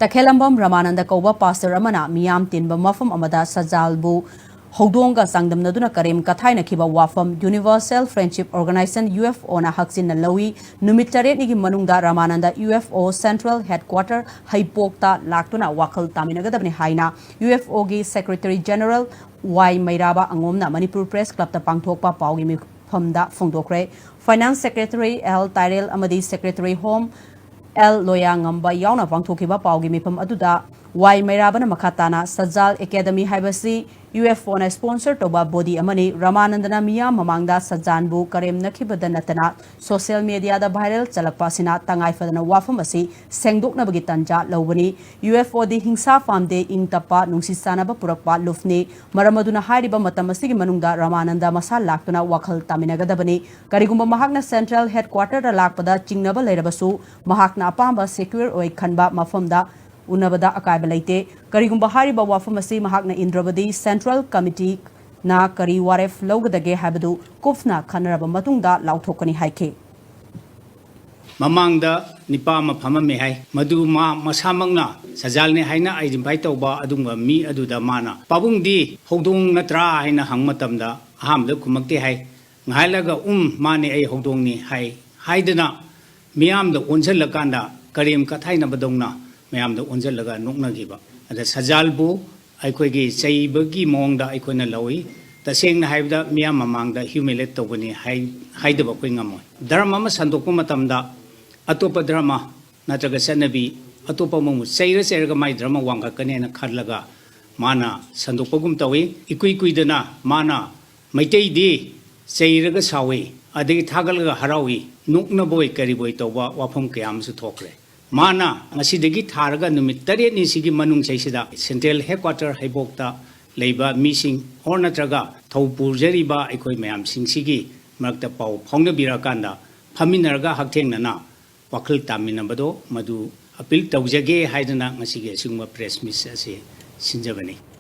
Takhelambam Ramananda Koba Pastor Ramana Miyam Tinba Mafam Amada Sajalbu Hodonga Sangdam Naduna Karim Kathaina Kiba Wafam Universal Friendship Organization UFO na Haksin na Lawi Numitare Nigi Manungda Ramananda UFO Central Headquarter Haipokta Laktuna Wakal Taminagadabni Haina UFO gi Secretary General Y Mairaba Angomna Manipur Press Club ta Pangthokpa Paugi Famda Fongdokre Finance Secretary L Tyrell Amadi Secretary Home L Loyangamba Yauna Pangthokiba Paugi Mipam Aduda Y Mairabana Makatana Sajal Academy Haibasi UFO na sponsor toba body amani Ramanandana Miya Maongda Sajanbu karemnaba natana social media da viral chalakpasina tangai fadana wafam asi sengdoklakna bagi tanja lawbani UFO di hingsa famde ingtapa nungsisana ba purakpa lufni maramaduna hairiba matam asigi manungda Ramananda masa laktuna wakhal taminagadabani karigumba mahakna central headquarter da lakpada chingnaba leirabasu mahakna apamba secure oi khanba mafamda Unabada Akaibalate, Karigumba Hariba Wafamasi Mahakna Indrabadi Central Committee Na Kari Waref Logadage Habadu, Kufna Kanaraba Matunda Lautokani Haike. Maongda Nipama Pamamehai, Maduma Masamangna, Sajalne Haina, I invite Oba Adunga, me Aduda Mana. Pabung Hodung Natra Haina Hangmatamda, Ham the Kumakti Hai, Ngalaga Mane a Hodongni Hai, Haidena, Miam the Unselakanda, Karim Kataina Badongna. Mayam the Unzalaga Nuknagiba. And the Sajalbu, I could give Saibagi Maongda, I couldn't allow it. The saying Hivda Miyam among the humiliate Togani, hide the Bokwingamo. Dharmama Sandokumatamda, Atopa drama, Nataga Senabi, Atopa Mumu, Sayres Erga my drama Wanga Kanena Kadlaga, Mana, Sandopogum Tawi, Equiquidana, Mana, Maite de, Sayraga Sawi, Ade Tagalaga Harawi, Nukna boy Kariboy Toba, Wapum Kiams to talk. Mana, Masidagi Taraga, Numitari Nisigi Manung Chaisida, Central Headquarter Haibokta, Labor Missing, Ornatraga, Taupur Jeriba, Equimiam Singsigi, Markta Pau, Ponga Birakanda, Paminarga Haktengana, Wakil Taminabado, Madu, Apil Taujage, Haidana, Masigi, Suma Press Miss Sinjavani.